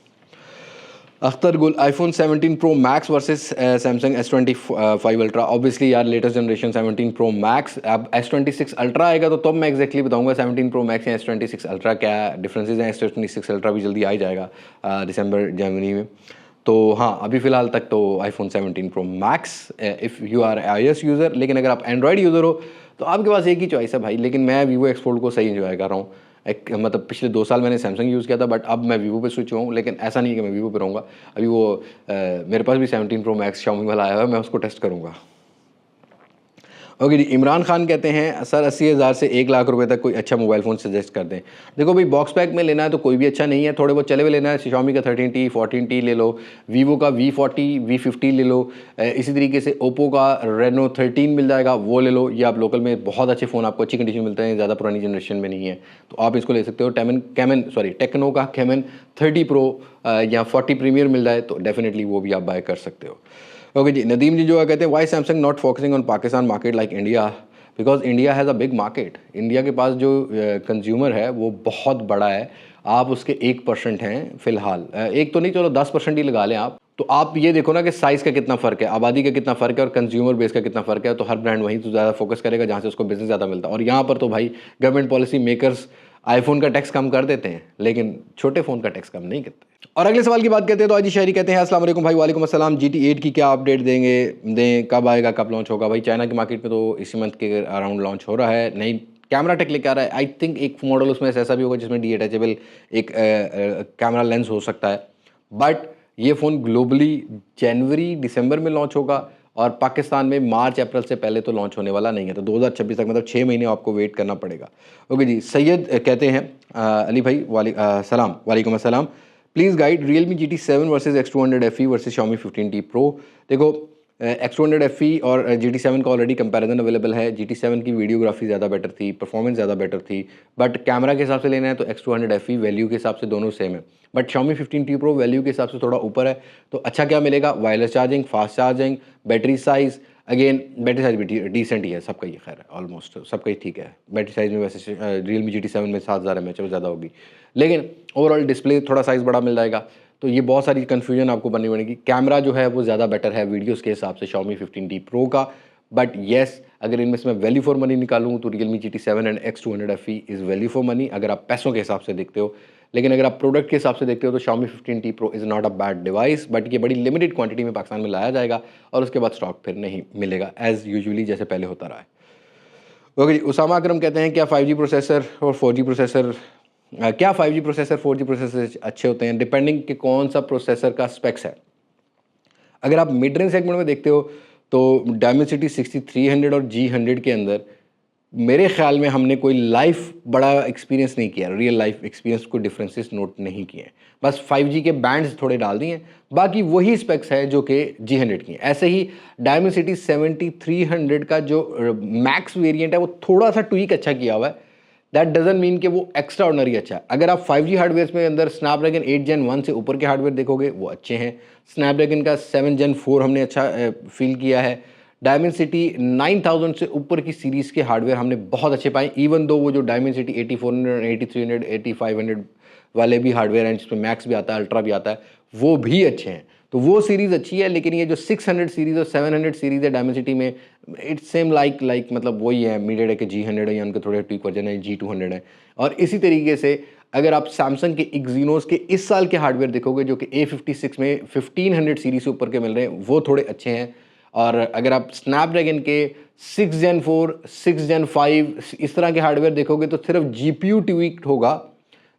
Akhtar गुल, iPhone 17 Pro Max versus Samsung S25 Ultra। Obviously यार latest generation 17 Pro Max। अब S26 Ultra आएगा तो तब मैं exactly बताऊंगा 17 Pro Max या S26 Ultra क्या डिफरेंसेस हैं। S26 Ultra भी जल्दी आ ही जाएगा दिसंबर जनवरी में। तो हाँ, अभी फ़िलहाल तक तो iPhone 17 Pro Max if you are iOS user. लेकिन अगर आप एंड्रॉयड यूज़र हो तो आपके पास एक ही चॉइस है भाई। लेकिन मैं Vivo X Fold को सही इंजॉय कर रहा हूँ। मतलब पिछले 2 साल मैंने सैमसंग यूज़ किया था, बट अब मैं वीवो पे स्विच हुआ हूँ। लेकिन ऐसा नहीं है कि मैं वीवो पे रहूँगा। अभी वो मेरे पास भी 17 प्रो मैक्स शाओमी वाला आया हुआ है, मैं उसको टेस्ट करूँगा। ओके जी, इमरान खान कहते हैं सर 80,000 से 1 लाख रुपए तक कोई अच्छा मोबाइल फ़ोन सजेस्ट कर दें। देखो भाई, बॉक्स पैक में लेना है तो कोई भी अच्छा नहीं है, थोड़े बहुत चले हुए लेना है। Xiaomi का 13T 14T ले लो, वीवो का V40 V50 ले लो, इसी तरीके से ओप्पो का Reno 13 मिल जाएगा, वो ले लो। ये आप लोकल में बहुत अच्छे फ़ोन आपको अच्छी कंडीशन में मिलते हैं, ज़्यादा पुरानी जनरेशन में नहीं है, तो आप इसको ले सकते हो। टेक्नो का Camon 30 प्रो या 40 प्रीमियर मिल जाए तो डेफिनेटली वो भी आप बाय कर सकते हो। ओके जी, नदीम जी जो है कहते हैं why Samsung not focusing on Pakistan market like India? Because India has a big market. India के पास जो कंज्यूमर है वो बहुत बड़ा है। आप उसके 1% हैं फ़िलहाल, एक तो नहीं, चलो 10% ही लगा लें आप। तो आप ये देखो ना कि साइज़ का कितना फ़र्क है, आबादी का कितना फ़र्क है और कंज्यूमर बेस का कितना फ़र्क है। तो हर ब्रांड वहीं तो ज़्यादा फोकस करेगा जहाँ से उसको बिजनेस ज़्यादा मिलता है। और यहाँ पर तो भाई गवर्नमेंट पॉलिसी मेकर्स आईफोन का टैक्स कम कर देते हैं लेकिन छोटे फ़ोन का टैक्स कम नहीं करते। और अगले सवाल की बात करते हैं तो अजी शहरी कहते हैं अस्सलाम वालेकुम भाई। वालेकुम अस्सलाम। GT8 की क्या अपडेट दें, कब आएगा, कब लॉन्च होगा? भाई चाइना की मार्केट में तो इसी मंथ के अराउंड लॉन्च हो रहा है। नई कैमरा टेक लेकर आ रहा है। आई थिंक एक मॉडल उसमें ऐसा भी होगा जिसमें डिटैचेबल एक कैमरा लेंस हो सकता है। बट ये फ़ोन ग्लोबली जनवरी दिसंबर में लॉन्च होगा और पाकिस्तान में मार्च अप्रैल से पहले तो लॉन्च होने वाला नहीं है। तो 2026 तक, मतलब 6 महीने आपको वेट करना पड़ेगा। ओके जी, सैयद कहते हैं अली भाई वालेकुम अस्सलाम, please guide Realme GT7 versus X200 FE versus Xiaomi 15T Pro। देखो X200 FE और GT7 का ऑलरेडी कंपैरिजन अवेलेबल है। GT7 की वीडियोग्राफी ज़्यादा बेटर थी, परफॉर्मेंस ज़्यादा बेटर थी, बट कैमरा के हिसाब से लेना है तो X200 FE वैल्यू के हिसाब से दोनों सेम है। But Xiaomi 15T Pro value के हिसाब से थोड़ा ऊपर है। तो अच्छा क्या मिलेगा? Wireless charging, fast charging, battery size. Again battery size भी डिसेंट ही है, सबका ही खैर ऑलमोस्ट सबका ही ठीक है। बैटरी साइज़ में वैसे Realme GT7 में 7000 mAh ज़्यादा होगी, लेकिन ओवरऑल डिस्प्ले थोड़ा साइज़ बड़ा मिल जाएगा। तो ये बहुत सारी कन्फ्यूजन आपको बननी पड़ेगी। कैमरा जो है वो ज़्यादा बेटर है वीडियोज़ के हिसाब से Xiaomi 15T Pro का। बट येस, अगर इनमें से मैं वैल्यू फॉर मनी निकालूँ तो Realme GT7 and X200 FE is value for money अगर आप पैसों के हिसाब से देखते हो। लेकिन अगर आप प्रोडक्ट के हिसाब से देखते हो तो Xiaomi 15T Pro is not a bad device, but ये बड़ी लिमिटेड क्वांटिटी में पाकिस्तान में लाया जाएगा और उसके बाद स्टॉक फिर नहीं मिलेगा एज़ यूजुअली जैसे पहले होता रहा है। ओके जी, उसामा अकरम कहते हैं क्या 5G प्रोसेसर और 4G प्रोसेसर क्या 5G प्रोसेसर 4G प्रोसेसर अच्छे होते हैं? डिपेंडिंग कि कौन सा प्रोसेसर का स्पेक्स है। अगर आप मिड रेंज सेगमेंट में देखते हो तो Dimensity 6300 और G100 के अंदर मेरे ख्याल में हमने कोई लाइफ बड़ा एक्सपीरियंस नहीं किया, रियल लाइफ एक्सपीरियंस को डिफरेंसेस नोट नहीं किए हैं, बस 5G के बैंड्स थोड़े डाल दिए हैं, बाकी वही स्पेक्स है जो कि G100 की हैं। ऐसे ही डायमेंसिटी 7300 का जो मैक्स वेरिएंट है वो थोड़ा सा ट्वीक अच्छा किया हुआ है, दैट डजंट मीन कि वो एक्स्ट्रा ऑर्डनरी अच्छा है। अगर आप 5G हार्डवेयर में अंदर स्नैपड्रैगन 8 Gen 1 से ऊपर के हार्डवेयर देखोगे वो अच्छे हैं। स्नैपड्रैगन का 7 Gen 4 हमने अच्छा फील किया है। डायमेंसिटी 9000 से ऊपर की सीरीज़ के हार्डवेयर हमने बहुत अच्छे पाए, इवन दो वो जो डायमेंसिटी 8400, 8300, 8500 वाले भी हार्डवेयर हैं जिसमें मैक्स भी आता है, अल्ट्रा भी आता है, वो भी अच्छे हैं। तो वो सीरीज़ अच्छी है, लेकिन ये जो 600 सीरीज़ और 700 सीरीज़ है डायमेंसिटी में, इट्स सेम लाइक मतलब वही है, मीडियाटेक के G100 है या उनके थोड़े ट्वीक वर्जन है G200 है। और इसी तरीके से अगर आप सैमसंग के एक्जीनोस के इस साल के हार्डवेयर देखोगे जो कि A56 में 1500 सीरीज से ऊपर के मिल रहे हैं, वो थोड़े अच्छे हैं। और अगर आप स्नैपड्रैगन के 6 Gen 4, 6 Gen 5 इस तरह के हार्डवेयर देखोगे तो सिर्फ GPU ट्वीक्ड होगा,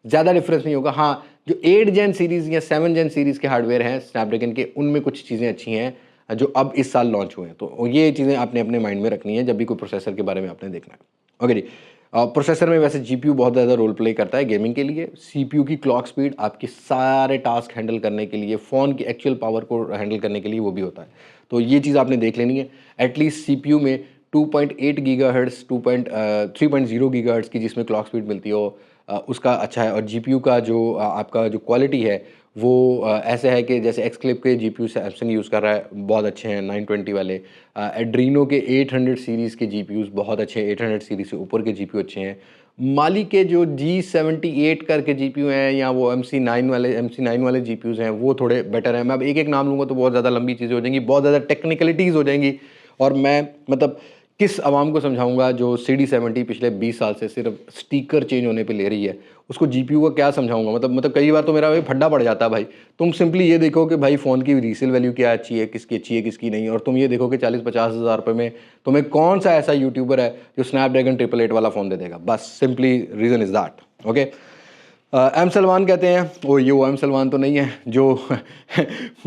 ज़्यादा डिफरेंस नहीं होगा। हाँ, जो 8 Gen सीरीज़ या 7 Gen सीरीज़ के हार्डवेयर हैं स्नैपड्रैगन के, उनमें कुछ चीज़ें अच्छी हैं जो अब इस साल लॉन्च हुए हैं। तो ये चीज़ें आपने अपने माइंड में रखनी है जब भी कोई प्रोसेसर के बारे में आपने देखना है। ओके जी। प्रोसेसर में वैसे GPU बहुत ज़्यादा रोल प्ले करता है गेमिंग के लिए। CPU की क्लॉक स्पीड आपके सारे टास्क हैंडल करने के लिए, फ़ोन की एक्चुअल पावर को हैंडल करने के लिए वो भी होता है। तो ये चीज़ आपने देख लेनी है। एटलीस्ट CPU में 2.8 गीगाहर्ट्ज़ 3.0 गीगाहर्ट्ज़ की जिसमें क्लॉक स्पीड मिलती हो, उसका अच्छा है। और GPU का जो आपका जो क्वालिटी है वो ऐसे है कि जैसे एक्सक्लिप के GPU सैमसंग यूज़ कर रहा है, बहुत अच्छे हैं 920 वाले। एड्रीनो के 800 सीरीज़ के GPUs बहुत अच्छे हैं, 800 सीरीज़ से ऊपर के GPU अच्छे हैं। माली के जो G78 करके GPU हैं या वो MC9 वाले GPUs हैं, वो थोड़े बेटर हैं। मैं अब एक-एक नाम लूँगा तो बहुत ज़्यादा लंबी चीज़ें हो जाएंगी, बहुत ज़्यादा टेक्निकलिटीज़ हो जाएंगी, और मैं मतलब किस आवाम को समझाऊंगा जो CD70 पिछले 20 साल से सिर्फ स्टिकर चेंज होने पे ले रही है, उसको GPU का क्या समझाऊंगा। मतलब कई बार तो मेरा भाई फड्डा पड़ जाता है। भाई तुम सिंपली ये देखो कि भाई फ़ोन की रीसेल वैल्यू क्या अच्छी है किसकी नहीं, और तुम ये देखो कि 40-50 हज़ार रुपये में तुम्हें कौन सा ऐसा यूट्यूबर है जो स्नैपड्रैगन 888 वाला फ़ोन दे देगा। बस simply reason is that. Okay. M Salman कहते हैं, वो एम सलमान तो नहीं है जो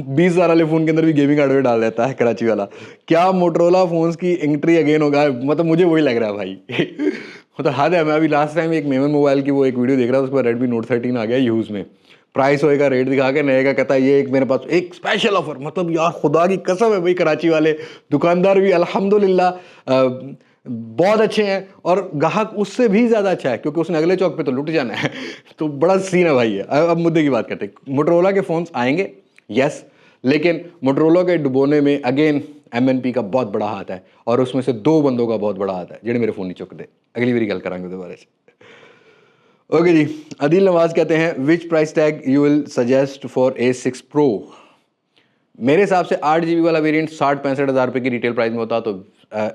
20,000 वाले फ़ोन के अंदर भी गेमिंग हार्डवेयर डाल देता है, कराची वाला। क्या मोटरोला फ़ोन्स की एंट्री अगेन होगा? मतलब मुझे वही लग रहा है भाई। मतलब हद है। मैं अभी लास्ट टाइम एक मेमन मोबाइल की वो एक वीडियो देख रहा था, उसके बाद Redmi Note 13 आ गया यूज़ में, प्राइस होएगा, रेट दिखा के नए का कहता है ये एक मेरे पास एक स्पेशल ऑफर। मतलब यार खुदा की कसम है भाई, कराची वाले दुकानदार भी अल्हम्दुलिल्लाह बहुत अच्छे हैं, और ग्राहक उससे भी ज़्यादा अच्छा है क्योंकि उसने अगले चौक पे तो लुट जाना है। तो बड़ा सीन है भाई। अब मुद्दे की बात करते हैं। मोटरोला के फ़ोन्स आएंगे, यस, लेकिन मोटरोला के डुबोने में अगेन MNP का बहुत बड़ा हाथ है, और उसमें से 2 बंदों का बहुत बड़ा हाथ है जिन्हें मेरे फ़ोन नहीं चुकते। अगली बारी गल करांगे दोबारा से। ओके जी। अदिल नवाज कहते हैं which price tag you will suggest for A6 Pro? मेरे हिसाब से 8 GB वाला वेरिएंट 60-65 हज़ार रुपये की रिटेल प्राइस में होता, तो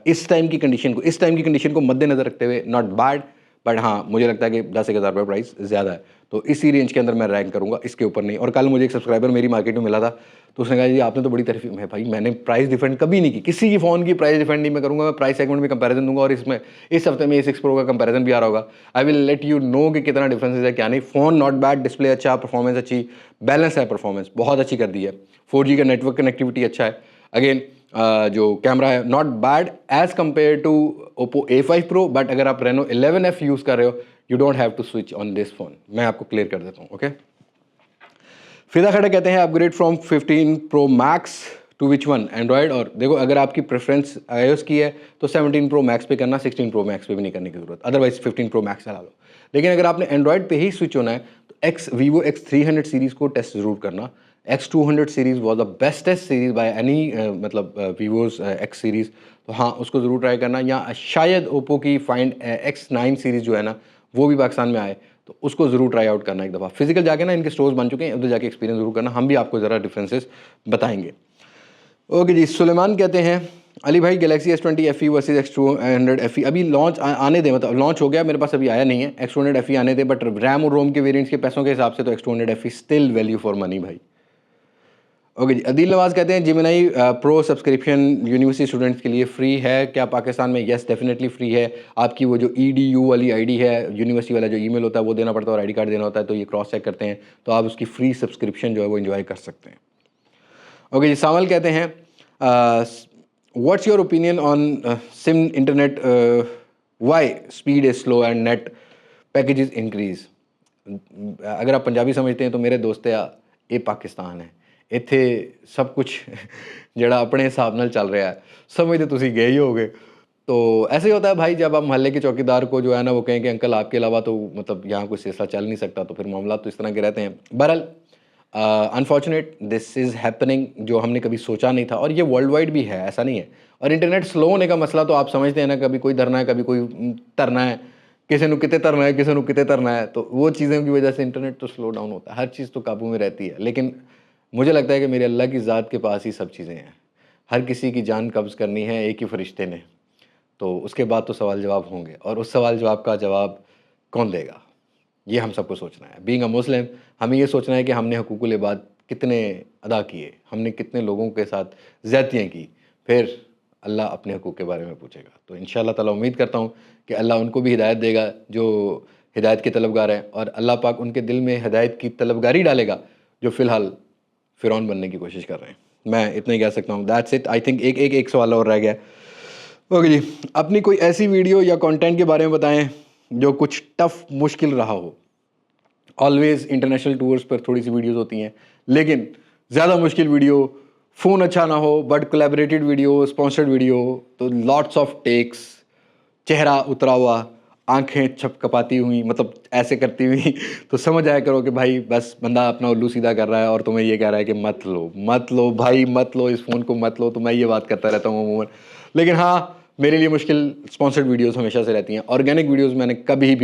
इस टाइम की कंडीशन को मद्देनजर रखते हुए नॉट बैड, बट हाँ मुझे लगता है कि 10-1 हज़ार रुपये प्राइस ज़्यादा है, तो इसी रेंज के अंदर मैं रैंक करूँगा, इसके ऊपर नहीं। और कल मुझे एक सब्सक्राइबर मेरी मार्केट में मिला था, तो उसने कहा जी आपने तो बड़ी तारीफ। मैं भाई मैंने प्राइस डिफेंड कभी नहीं की, किसी की फ़ोन की प्राइस डिफेंड नहीं मैं करूँगा, मैं प्राइस सेगमेंट में कंपैरिजन दूंगा। और इसमें इस हफ्ते में A6 Pro का कंपैरिजन भी आ रहा होगा। I will let you know कि कितना डिफरेंस है क्या नहीं। फ़ोन नॉट बैड, डिस्प्ले अच्छा, परफॉर्मेंस अच्छी, बैलेंस है, परफॉर्मेंस बहुत अच्छी कर दी है, 4G का नेटवर्क कनेक्टिविटी अच्छा है। अगेन जो कैमरा है not bad as compare to Oppo A5 Pro, but अगर आप Reno 11F यूज़ कर रहे हो you don't have to switch on this phone. मैं आपको क्लियर कर देता हूँ। ओके। फिदा खड़े कहते हैं upgrade from 15 Pro Max to which one, Android? और देखो अगर आपकी प्रेफरेंस iOS की है तो 17 Pro Max पे करना, 16 Pro Max पे भी नहीं करने की जरूरत, अदरवाइज 15 Pro Max चला लो। लेकिन अगर आपने एंड्रॉयड पे ही स्विच होना है तो Vivo X300 सीरीज़ को टेस्ट ज़रूर करना। X200 series was the bestest series by any मतलब Vivo's X सीरीज़, तो हाँ उसको ज़रूर ट्राई करना। या शायद Oppo की Find X9 सीरीज़ जो है ना वो भी पाकिस्तान में आए, तो उसको ज़रूर ट्राई आउट करना एक दफ़ा। फिजिकल जाके ना इनके स्टोर्स बन चुके हैं, उधर जाके एक्सपीरियंस ज़रूर करना, हम भी आपको ज़रा डिफरेंसेस बताएंगे। ओके जी। सुलेमान कहते हैं अली भाई Galaxy S20 FE versus X200 FE अभी लॉन्च आने दे, मतलब लॉन्च हो गया, मेरे पास अभी आया नहीं है। X200 FE आने दे, बट रैम और रोम के वेरिएंट्स के पैसों के हिसाब से तो X200 FE still value for money भाई। ओके जी। अदील नवाज कहते हैं जिमिनाई प्रो सब्सक्रिप्शन यूनिवर्सिटी स्टूडेंट्स के लिए फ्री है क्या पाकिस्तान में? यस डेफिनेटली फ्री है। आपकी वो जो EDU वाली आईडी है, यूनिवर्सिटी वाला जो ईमेल होता है वो देना पड़ता है और आईडी कार्ड देना होता है, तो ये क्रॉस चेक करते हैं, तो आप उसकी फ्री सब्सक्रिप्शन जो है वो एंजॉय कर सकते हैं। ओके जी। सावल कहते हैं what's your opinion on SIM internet why speed is slow and net package is increase. अगर आप पंजाबी समझते हैं तो मेरे दोस्त आ ये पाकिस्तान है, इत्थे सब कुछ जड़ा अपने हिसाब नाल चल रहा है, समझ तो तुसी गए ही होगे। तो ऐसे ही होता है भाई, जब आप मोहल्ले के चौकीदार को जो है ना वो कहें कि अंकल आपके अलावा तो मतलब यहाँ कोई सिलसिला चल नहीं सकता, तो फिर मामला तो इस तरह के रहते हैं। बहरहाल अनफॉर्चुनेट दिस इज़ हैपनिंग, जो हमने कभी सोचा नहीं था, और ये वर्ल्ड वाइड भी है, ऐसा नहीं है। और इंटरनेट स्लो होने का मसला तो आप समझते हैं ना, कभी कोई धरना है, कभी कोई तरना है, किसी को कितने तरना है, किसी को कितने तरना है, तो वो चीज़ों की वजह से इंटरनेट तो स्लो डाउन होता है। हर चीज़ तो काबू में रहती है, लेकिन मुझे लगता है कि मेरे अल्लाह की ज़ात के पास ही सब चीज़ें हैं। हर किसी की जान कब्ज़ करनी है एक ही फरिश्ते ने, तो उसके बाद तो सवाल जवाब होंगे, और उस सवाल जवाब का जवाब कौन देगा, ये हम सबको सोचना है। बीइंग अ मुस्लिम हमें ये सोचना है कि हमने हुकूकुल इबाद कितने अदा किए, हमने कितने लोगों के साथ ज़्यादतियाँ की, फिर अल्लाह अपने हकूक़ के बारे में पूछेगा। तो इंशाअल्लाह ताला उम्मीद करता हूँ कि अल्लाह उनको भी हिदायत देगा जो हिदायत के तलबगार हैं, और अल्लाह पाक उनके दिल में हिदायत की तलबगारी डालेगा जो फ़िलहाल फ़िरौन बनने की कोशिश कर रहे हैं। मैं इतना ही कह सकता हूँ, दैट्स इट। आई थिंक एक सवाल और रह गया। ओके जी, अपनी कोई ऐसी वीडियो या कंटेंट के बारे में बताएं जो कुछ टफ मुश्किल रहा हो। ऑलवेज इंटरनेशनल टूर्स पर थोड़ी सी वीडियोस होती हैं, लेकिन ज़्यादा मुश्किल वीडियो, फ़ोन अच्छा ना हो but collaborated video, sponsored video, तो लॉट्स ऑफ टेक्स, चेहरा उतरा हुआ, आंखें छपकपाती हुई, मतलब ऐसे करती हुई तो समझ आया करो कि भाई बस बंदा अपना उल्लू सीधा कर रहा है और तुम्हें ये कह रहा है कि मत लो भाई, मत लो इस फ़ोन को, मत लो। तो मैं ये बात करता रहता हूँ अमूमन। लेकिन हाँ, मेरे लिए मुश्किल स्पॉन्सर्ड वीडियोस हमेशा से रहती हैं। ऑर्गेनिक वीडियोस मैंने कभी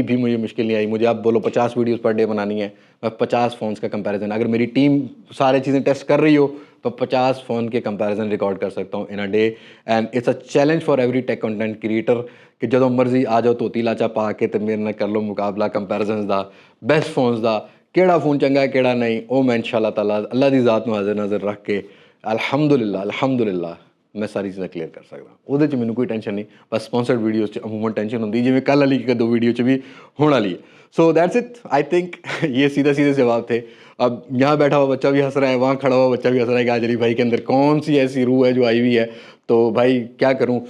भी मुझे मुश्किल नहीं आई। मुझे आप बोलो 50 वीडियोस पर डे बनानी है, मैं 50 फ़ोन्स का कंपैरिजन, अगर मेरी टीम सारी चीज़ें टेस्ट कर रही हो तो 50 फ़ोन के कंपैरिजन रिकॉर्ड कर सकता हूँ in a day. And it's a challenge for every tech content creator कि जो मर्जी आ जाओ धोती लाचा पा के तो मेरे नाल कर लो मुकाबला कंपैरिजन दा, बेस्ट फोन्स दा, केड़ा फ़ोन चंगा है केड़ा नहीं, ओ मैं इंशाअल्लाह ताला अल्लाह दी ज़ात नूं हाज़िर नाज़र रख के अल्हम्दुलिल्लाह मैं सारी चीज़ां क्लीयर कर सकदा। उहदे च मैनूं कोई टेंशन नहीं, बस स्पॉन्सर्ड वीडियोज़ च अमूमन टेंशन होंदी, जिवें कल वाली दो वीडियो च भी होने वाली है। So that's it. I think ये सीधे जवाब थे। अब यहाँ बैठा हुआ बच्चा भी हंस रहा है, वहाँ खड़ा हुआ बच्चा भी हंस रहा है कि आज अली भाई के अंदर कौन सी ऐसी रूह है जो आई हुई है। तो भाई क्या करूँ,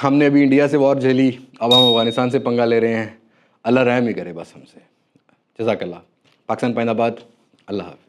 हमने अभी इंडिया से वॉर झेली, अब हम अफ़गानिस्तान से पंगा ले रहे हैं। अल्लाह रहम ही करे बस हमसे। जज़ाकल्लाह। पाकिस्तान जिंदाबाद। अल्लाह हाफ़िज़।